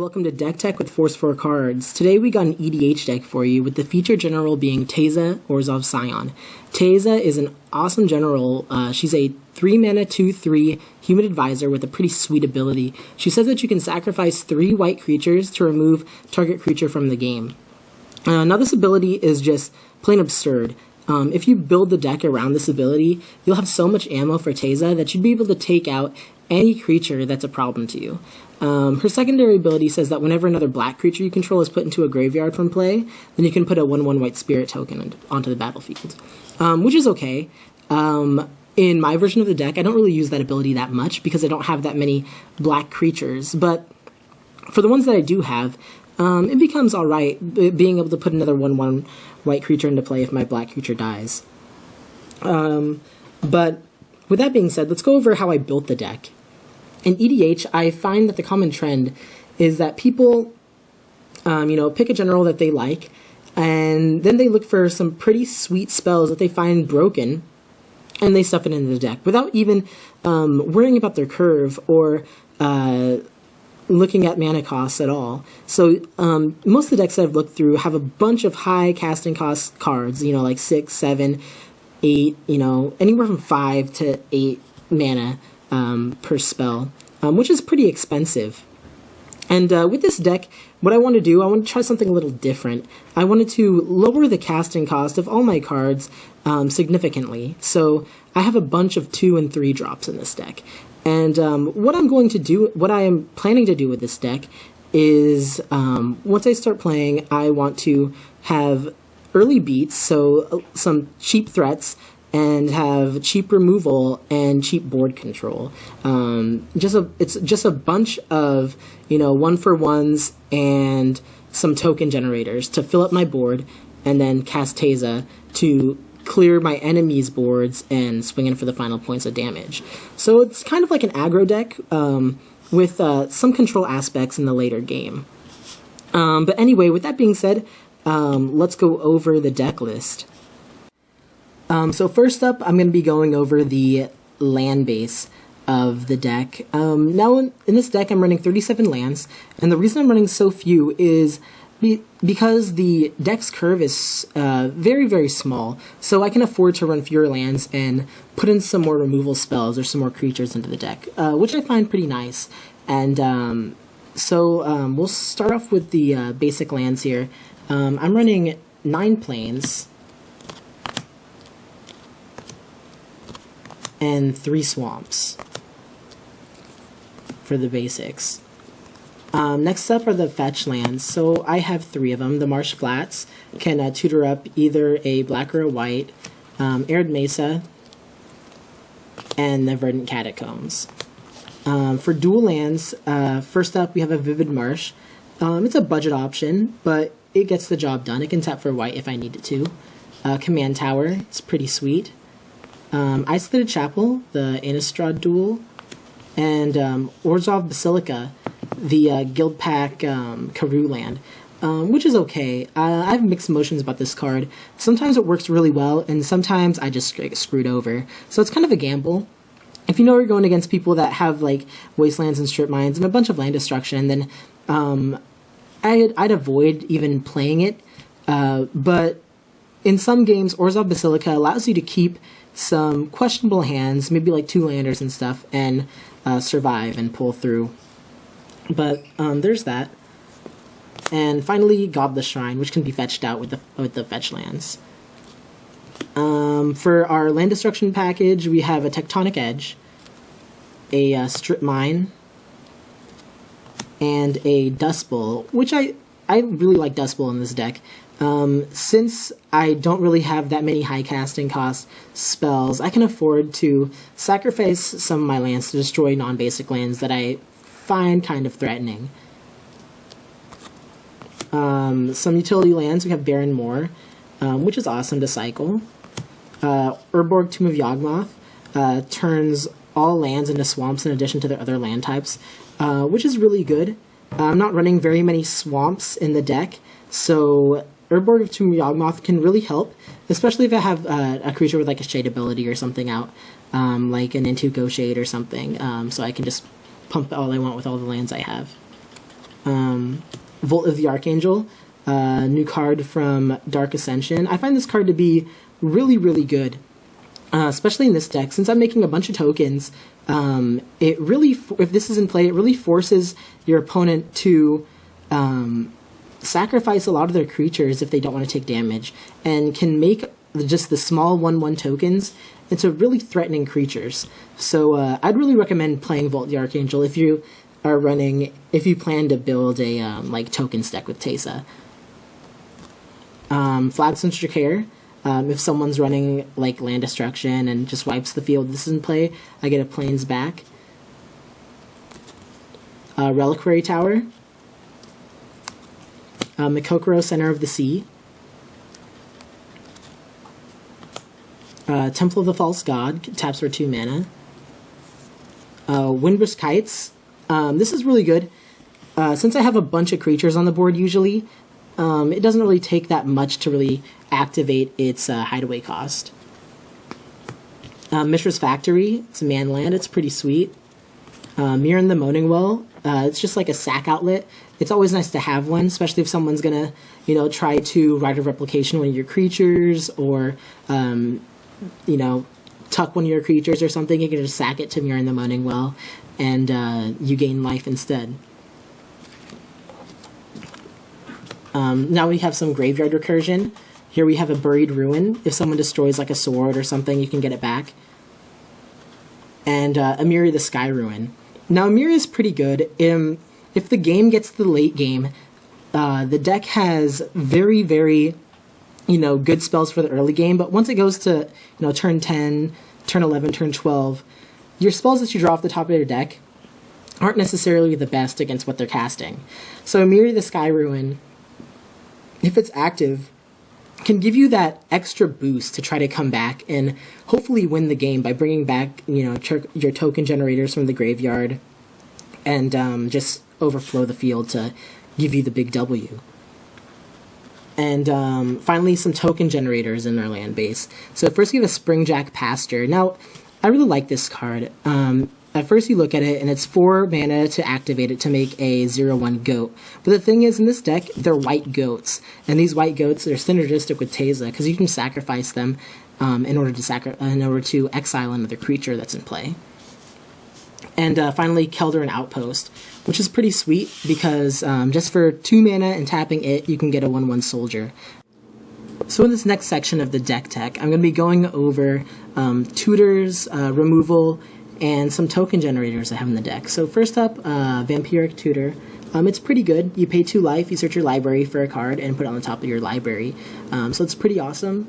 welcome to Deck Tech with Force 4 cards. Today we got an EDH deck for you with the feature general being Teysa, Orzhov Scion. Teysa is an awesome general. She's a 3-mana 2/3 human advisor with a pretty sweet ability. She says that you can sacrifice 3 white creatures to remove target creature from the game. Now this ability is just plain absurd. If you build the deck around this ability, you'll have so much ammo for Teysa that you'd be able to take out any creature that's a problem to you. Her secondary ability says that whenever another black creature you control is put into a graveyard from play, then you can put a 1/1 white spirit token onto the battlefield, which is okay. In my version of the deck, I don't really use that ability that much because I don't have that many black creatures, but for the ones that I do have, it becomes alright being able to put another 1/1 white creature into play if my black creature dies. But with that being said, let's go over how I built the deck. In EDH, I find that the common trend is that people, pick a general that they like, and then they look for some pretty sweet spells that they find broken, and they stuff it into the deck without even worrying about their curve or looking at mana costs at all. So most of the decks that I've looked through have a bunch of high casting cost cards, like 6, 7, 8, anywhere from 5 to 8 mana per spell, which is pretty expensive. And with this deck, what I want to do, I want to try something a little different. I wanted to lower the casting cost of all my cards significantly. So I have a bunch of 2 and 3 drops in this deck. And what I am planning to do with this deck is, once I start playing, I want to have early beats, so some cheap threats, and have cheap removal and cheap board control. It's just a bunch of 1-for-1s and some token generators to fill up my board, and then cast Teysa to clear my enemy's boards and swing in for the final points of damage. So it's kind of like an aggro deck with some control aspects in the later game. But anyway, with that being said, let's go over the deck list. So first up, I'm going to be going over the land base of the deck. Now in this deck, I'm running 37 lands, and the reason I'm running so few is because the deck's curve is very, very small, so I can afford to run fewer lands and put in some more removal spells or some more creatures into the deck, which I find pretty nice. And so we'll start off with the basic lands here. I'm running 9 plains and 3 swamps for the basics. Next up are the fetch lands. So I have 3 of them. The Marsh Flats can tutor up either a black or a white, Arid Mesa, and the Verdant Catacombs. For dual lands, first up we have a Vivid Marsh. It's a budget option, but it gets the job done. It can tap for white if I need it to. Command Tower, it's pretty sweet. Isolated Chapel, the Innistrad duel, and Orzhov Basilica, the Guild Pack Karoo land, which is okay. I have mixed emotions about this card. Sometimes it works really well, and sometimes I just get screwed over. So it's kind of a gamble. If you know you're going against people that have like Wastelands and Strip Mines and a bunch of land destruction, then I'd avoid even playing it. But in some games, Orzhov Basilica allows you to keep some questionable hands, maybe like 2 landers and stuff, and survive and pull through. But there's that. And finally, Godless Shrine, which can be fetched out with the fetch lands. For our land destruction package, we have a Tectonic Edge, a Strip Mine, and a Dust Bowl, which I really like Dust Bowl in this deck. Since I don't really have that many high casting cost spells, I can afford to sacrifice some of my lands to destroy non-basic lands that I find kind of threatening. Some utility lands, we have Barren Moor, which is awesome to cycle. Urborg, Tomb of Yawgmoth, turns all lands into swamps in addition to their other land types, which is really good. I'm not running very many swamps in the deck, so Urborg of Tomb of Yawgmoth can really help, especially if I have a creature with like a shade ability or something out, like an Nantuko Shade or something, so I can just pump all I want with all the lands I have. Volt of the Archangel, new card from Dark Ascension. I find this card to be really, really good, especially in this deck. Since I'm making a bunch of tokens, it really, if this is in play, it really forces your opponent to sacrifice a lot of their creatures if they don't want to take damage, and can make just the small 1/1 tokens into really threatening creatures. So I'd really recommend playing Volt the Archangel if you plan to build a like tokens deck with Teysa. Flagstones of Trokair. If someone's running like land destruction and just wipes the field, this is in play. I get a Plains back. Reliquary Tower. Mikokoro, Center of the Sea. Temple of the False God, taps for 2 mana. Windbrisk Heights. This is really good. Since I have a bunch of creatures on the board usually, it doesn't really take that much to really activate its hideaway cost. Mishra's Factory, it's a man land, it's pretty sweet. Miren the Moaning Well, it's just like a sack outlet. It's always nice to have one, especially if someone's gonna, try to Rite of Replication one of your creatures, or, tuck one of your creatures or something. You can just sack it to Miren the Moaning Well, and you gain life instead. Now we have some graveyard recursion. Here we have a Buried Ruin. If someone destroys like a sword or something, you can get it back. And Emeria the Sky Ruin. Now Emeria is pretty good. If the game gets to the late game, the deck has very, very, good spells for the early game, but once it goes to, turn 10, turn 11, turn 12, your spells that you draw off the top of your deck aren't necessarily the best against what they're casting. So Emeria the Sky Ruin, if it's active, can give you that extra boost to try to come back and hopefully win the game by bringing back, your token generators from the graveyard, and just overflow the field to give you the big W. And finally, some token generators in our land base. So first we have a Springjack Pasture. Now, I really like this card. At first you look at it, and it's 4 mana to activate it to make a 0/1 goat. But the thing is, in this deck, they're white goats. And these white goats are synergistic with Teysa, because you can sacrifice them in order to exile another creature that's in play. And finally, Kjeldoran Outpost, which is pretty sweet, because just for 2 mana and tapping it, you can get a 1/1 soldier. So in this next section of the deck tech, I'm going to be going over tutors, removal, and some token generators I have in the deck. So first up, Vampiric Tutor. It's pretty good. You pay 2 life, you search your library for a card, and put it on the top of your library. So it's pretty awesome.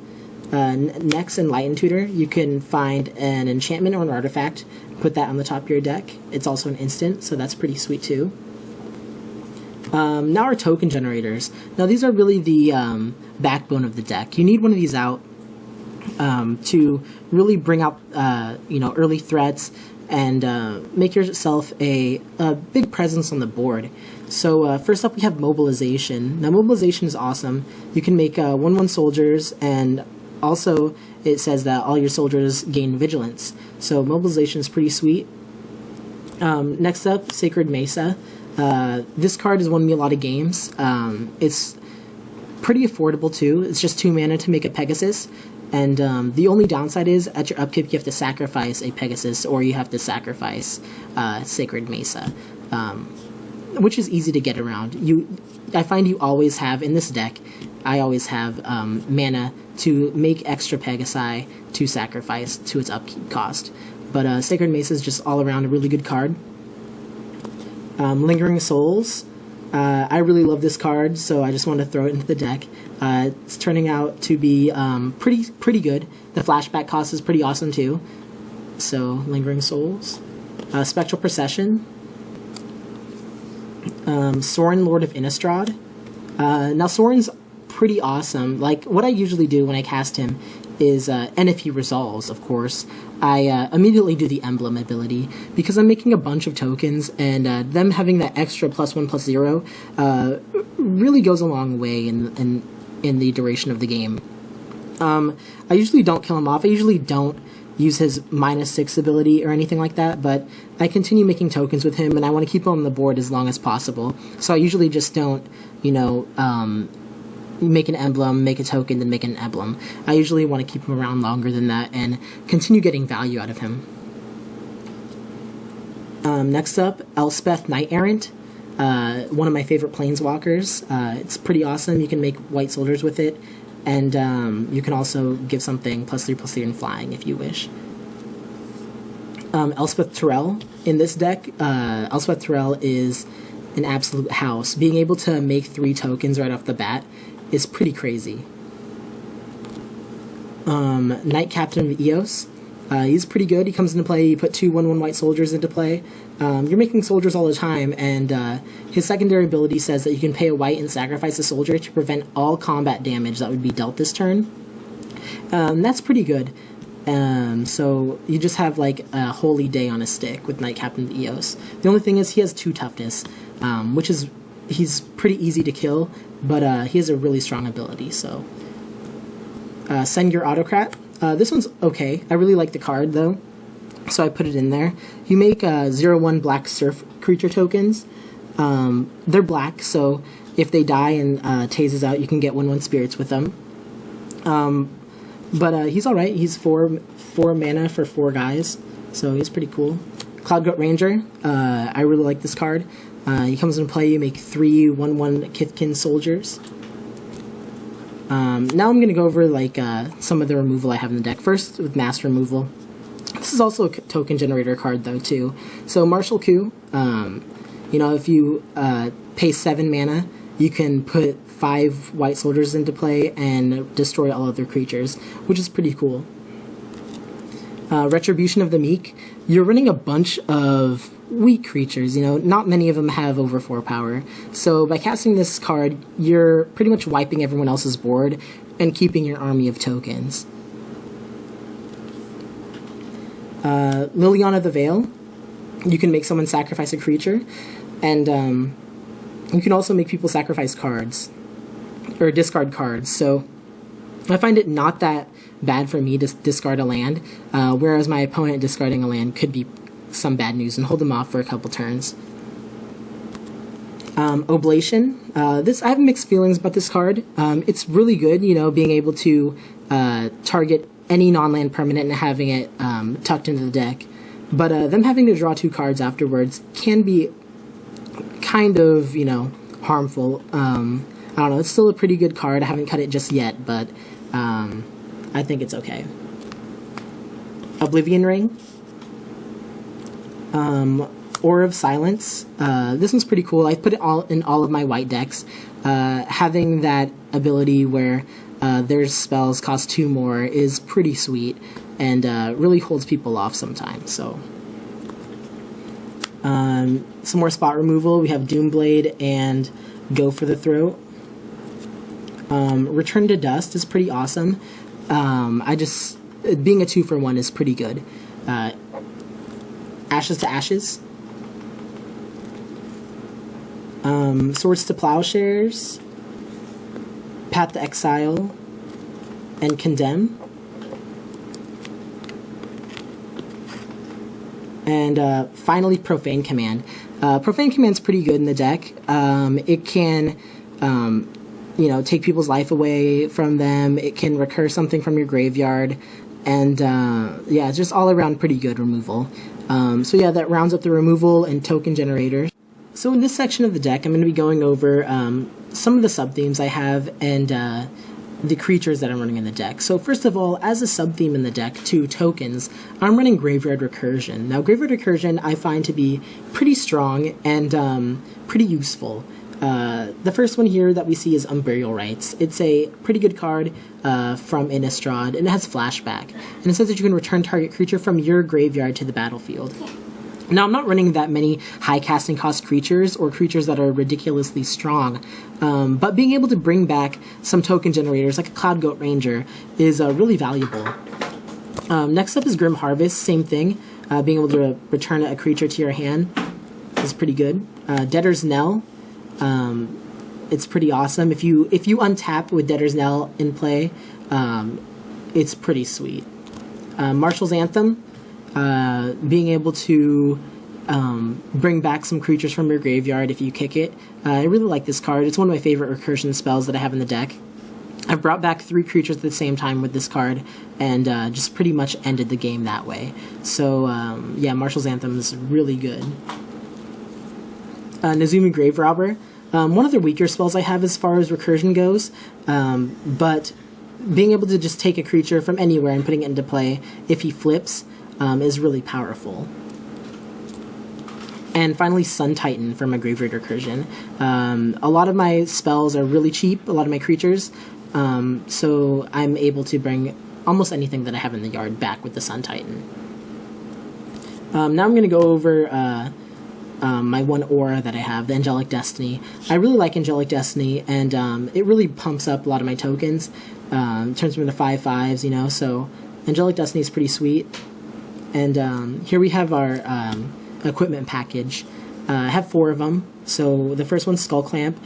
Next, Enlightened Tutor, you can find an enchantment or an artifact, put that on the top of your deck. It's also an instant, so that's pretty sweet too. Now our token generators. Now these are really the backbone of the deck. You need one of these out to really bring out early threats and make yourself a big presence on the board. So first up we have Mobilization. Now Mobilization is awesome. You can make 1/1 soldiers, and also it says that all your soldiers gain vigilance. So Mobilization is pretty sweet. Next up, Sacred Mesa. This card has won me a lot of games. It's pretty affordable too. It's just 2 mana to make a Pegasus. And the only downside is, at your upkeep, you have to sacrifice a Pegasus, or you have to sacrifice Sacred Mesa, which is easy to get around. I find you always have, in this deck, I always have mana to make extra Pegasi to sacrifice to its upkeep cost. But Sacred Mesa is just all around a really good card. Lingering Souls. I really love this card, so I just wanted to throw it into the deck. It's turning out to be pretty good. The flashback cost is pretty awesome too. So, Lingering Souls. Spectral Procession. Sorin, Lord of Innistrad. Now, Sorin's pretty awesome. Like, what I usually do when I cast him is, and if he resolves, of course, I immediately do the Emblem ability, because I'm making a bunch of tokens, and them having that extra +1/+0 really goes a long way in the duration of the game. I usually don't kill him off. I usually don't use his -6 ability or anything like that, but I continue making tokens with him, and I want to keep him on the board as long as possible. So I usually just don't, make an emblem, make a token, then make an emblem. I usually want to keep him around longer than that and continue getting value out of him. Next up, Elspeth Knight Errant. One of my favorite planeswalkers. It's pretty awesome. You can make white soldiers with it, and you can also give something +3/+3 in flying if you wish. Elspeth Tyrell. In this deck, Elspeth Tyrell is an absolute house. Being able to make 3 tokens right off the bat is pretty crazy. Knight Captain of Eos. He's pretty good. He comes into play, you put 2 1/1 white soldiers into play. You're making soldiers all the time, and his secondary ability says that you can pay a white and sacrifice a soldier to prevent all combat damage that would be dealt this turn. That's pretty good. So you just have like a holy day on a stick with Knight Captain of Eos. The only thing is he has 2 toughness, which is, he's pretty easy to kill, but he has a really strong ability, so. Sengir Autocrat. This one's okay. I really like the card, though, so I put it in there. You make 0/1 black surf creature tokens. They're black, so if they die and Teysa's out, you can get 1/1 spirits with them. But he's alright. He's 4 mana for 4 guys, so he's pretty cool. Cloudgoat Ranger. I really like this card. He comes into play, you make 3 1/1 Kithkin soldiers. Now I'm going to go over like some of the removal I have in the deck. First, with mass removal. This is also a token generator card, though, too. So Martial Coup, if you pay 7 mana, you can put 5 white soldiers into play and destroy all other creatures, which is pretty cool. Retribution of the Meek. You're running a bunch of weak creatures, not many of them have over 4 power. So by casting this card, you're pretty much wiping everyone else's board and keeping your army of tokens. Liliana the Veil. You can make someone sacrifice a creature, and you can also make people sacrifice cards, or discard cards. So I find it not that bad for me to discard a land, whereas my opponent discarding a land could be some bad news and hold them off for a couple turns. Oblation. I have mixed feelings about this card. It's really good, being able to target any non-land permanent and having it tucked into the deck. But them having to draw 2 cards afterwards can be kind of, harmful. I don't know, it's still a pretty good card. I haven't cut it just yet, but I think it's okay. Oblivion Ring. Orzhov of Silence. This one's pretty cool. I put it in all of my white decks. Having that ability where their spells cost 2 more is pretty sweet, and really holds people off sometimes. So, some more spot removal. We have Doomblade and Go for the Throat. Return to Dust is pretty awesome. Being a 2-for-1 is pretty good. Ashes to Ashes. Swords to Plowshares. Path to Exile. And Condemn. And finally, Profane Command. Profane Command's pretty good in the deck. It can, take people's life away from them. It can recur something from your graveyard. And, it's just all around pretty good removal. That rounds up the removal and token generators. So in this section of the deck, I'm going to be going over some of the sub-themes I have and the creatures that I'm running in the deck. So first of all, as a sub-theme in the deck to tokens, I'm running Graveyard Recursion. Now, Graveyard Recursion I find to be pretty strong and pretty useful. The first one here that we see is Unburial Rites. It's a pretty good card from Innistrad, and it has Flashback. And it says that you can return target creature from your graveyard to the battlefield. Now, I'm not running that many high casting cost creatures or creatures that are ridiculously strong, but being able to bring back some token generators like a Cloudgoat Ranger is really valuable. Next up is Grim Harvest, same thing. Being able to return a creature to your hand is pretty good. Debtor's Knell. It's pretty awesome. If you untap with Debtor's Knell in play, it's pretty sweet. Martial's Anthem, being able to bring back some creatures from your graveyard if you kick it. I really like this card. It's one of my favorite recursion spells that I have in the deck. I've brought back 3 creatures at the same time with this card, and just pretty much ended the game that way. So, yeah, Martial's Anthem is really good. Nezumi Graverobber. One of the weaker spells I have as far as recursion goes, but being able to just take a creature from anywhere and putting it into play if he flips is really powerful. And finally, Sun Titan for my Graveyard Recursion. A lot of my spells are really cheap, a lot of my creatures, so I'm able to bring almost anything that I have in the yard back with the Sun Titan. Now I'm going to go over my one aura that I have, the Angelic Destiny. I really like Angelic Destiny, and it really pumps up a lot of my tokens. Turns them into 5/5s, you know, so Angelic Destiny is pretty sweet. And here we have our equipment package. I have 4 of them. So the first one's Skull Clamp.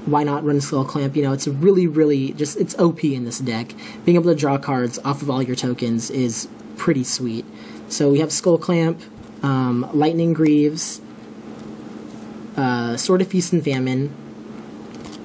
Why not run Skull Clamp? You know, it's really just, it's OP in this deck. Being able to draw cards off of all your tokens is pretty sweet. So we have Skull Clamp, Lightning Greaves, Sword of Feast and Famine,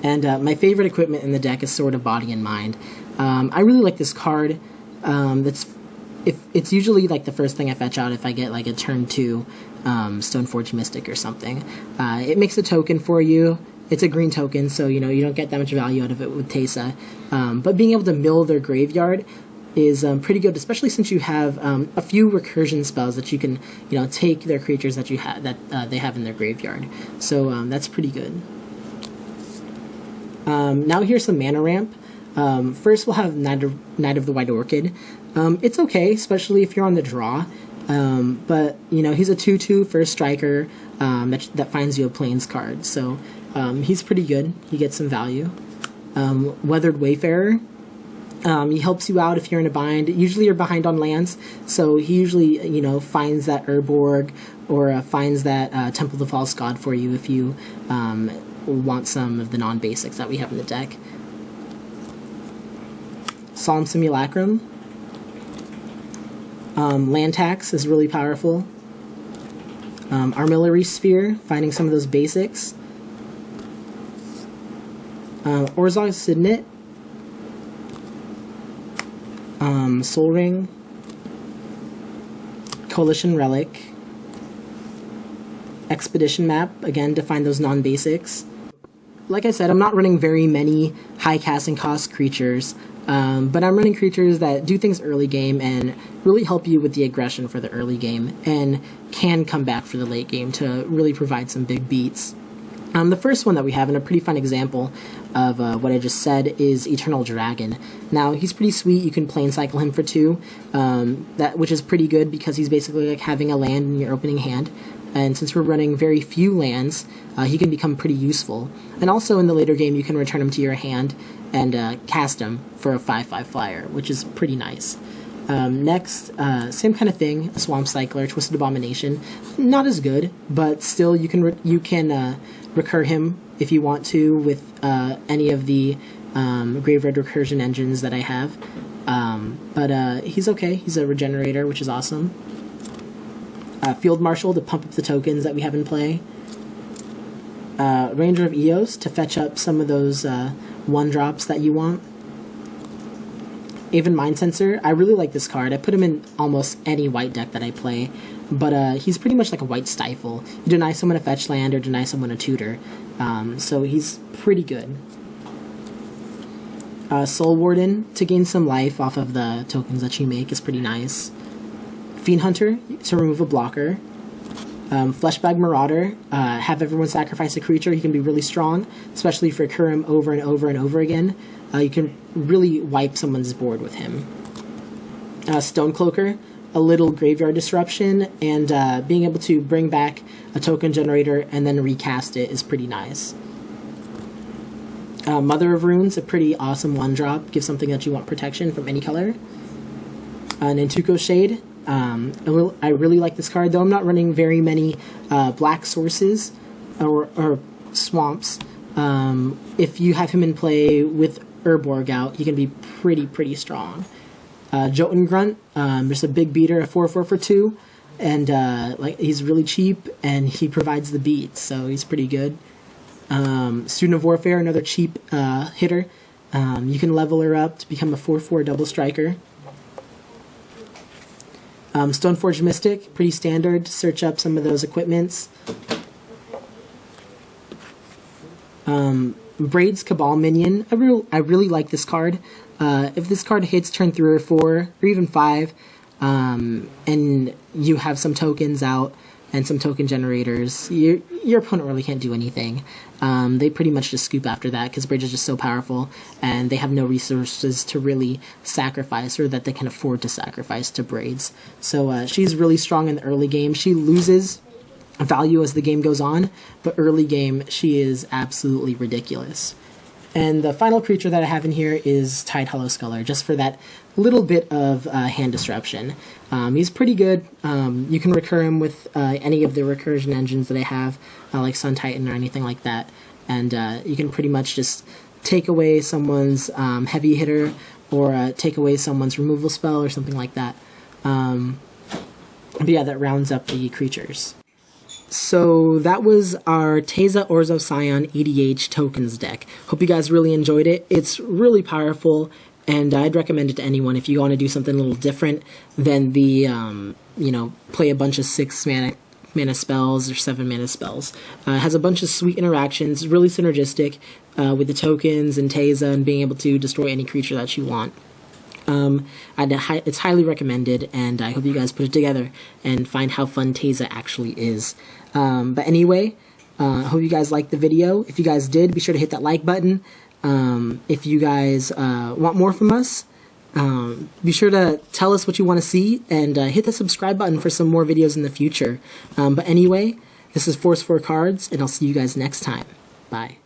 and my favorite equipment in the deck is Sword of Body and Mind. I really like this card. It's usually like the first thing I fetch out if I get like a turn 2 Stoneforge Mystic or something. It makes a token for you. It's a green token, so you know you don't get that much value out of it with Teysa. But being able to mill their graveyard is pretty good, especially since you have a few recursion spells that you can, you know, take their creatures that you have that they have in their graveyard. So that's pretty good. Now here's some mana ramp. First we'll have Knight of the White Orchid. It's okay, especially if you're on the draw. But you know, he's a 2/2 first striker that finds you a Plains card. So he's pretty good. He gets some value. Weathered Wayfarer. He helps you out if you're in a bind. Usually you're behind on lands, so he usually, you know, finds that Urborg or finds that Temple of the False God for you if you want some of the non-basics that we have in the deck. Solemn Simulacrum. Land Tax is really powerful. Armillary Sphere, finding some of those basics. Orzhov Signet. Soul Ring. Coalition Relic. Expedition Map, again to find those non-basics. Like I said, I'm not running very many high casting cost creatures, but I'm running creatures that do things early game and really help you with the aggression for the early game and can come back for the late game to really provide some big beats. The first one that we have, and a pretty fun example of what I just said, is Eternal Dragon. Now, he's pretty sweet. You can plane cycle him for 2, which is pretty good because he's basically like having a land in your opening hand. And since we're running very few lands, he can become pretty useful. And also in the later game, you can return him to your hand and cast him for a 5/5 flyer, which is pretty nice. Next, same kind of thing, a Swamp Cycler, Twisted Abomination. Not as good, but still you can recur him if you want to with any of the Graveyard Recursion engines that I have. But he's okay. He's a regenerator, which is awesome. Field Marshal to pump up the tokens that we have in play. Ranger of Eos to fetch up some of those 1-drops that you want. Aven Mindcensor, I really like this card. I put him in almost any white deck that I play, but he's pretty much like a white Stifle. You deny someone a fetch land or deny someone a tutor, so he's pretty good. Soul Warden to gain some life off of the tokens that you make is pretty nice. Fiend Hunter to remove a blocker. Fleshbag Marauder, have everyone sacrifice a creature. He can be really strong, especially if you recur him over and over and over again. You can really wipe someone's board with him. Stonecloaker, a little graveyard disruption, and being able to bring back a token generator and then recast it is pretty nice. Mother of Runes, a pretty awesome 1-drop. Give something that you want protection from any color. Nantuko Shade. I really like this card, though I'm not running very many black sources or swamps. If you have him in play with Urborg out, he can be pretty strong. Jotun Grunt, just a big beater, a 4/4 for 2, and like he's really cheap and he provides the beats, so he's pretty good. Student of Warfare, another cheap hitter. You can level her up to become a 4/4 double striker. Stoneforge Mystic, pretty standard. Search up some of those equipments. Braid's Cabal Minion. I really like this card. If this card hits turn 3 or 4, or even 5, and you have some tokens out and some token generators, your opponent really can't do anything. They pretty much just scoop after that because Braid is just so powerful, and they have no resources to really sacrifice or that they can afford to sacrifice to Braids. So she's really strong in the early game. She loses value as the game goes on, but early game she is absolutely ridiculous. And the final creature that I have in here is Tide Hollow Sculler, just for that little bit of hand disruption. He's pretty good. You can recur him with any of the recursion engines that I have, like Sun Titan or anything like that. And you can pretty much just take away someone's heavy hitter, or take away someone's removal spell or something like that. But yeah, that rounds up the creatures. So that was our Teysa Orzhov Scion EDH tokens deck. Hope you guys really enjoyed it. It's really powerful, and I'd recommend it to anyone if you want to do something a little different than the, play a bunch of 6 mana spells or 7 mana spells. It has a bunch of sweet interactions, really synergistic with the tokens and Teysa and being able to destroy any creature that you want. It's highly recommended, and I hope you guys put it together and find how fun Teysa actually is. But anyway, I hope you guys liked the video. If you guys did, be sure to hit that like button. If you guys want more from us, be sure to tell us what you want to see, and hit the subscribe button for some more videos in the future. But anyway, this is Force 4 Cards, and I'll see you guys next time. Bye.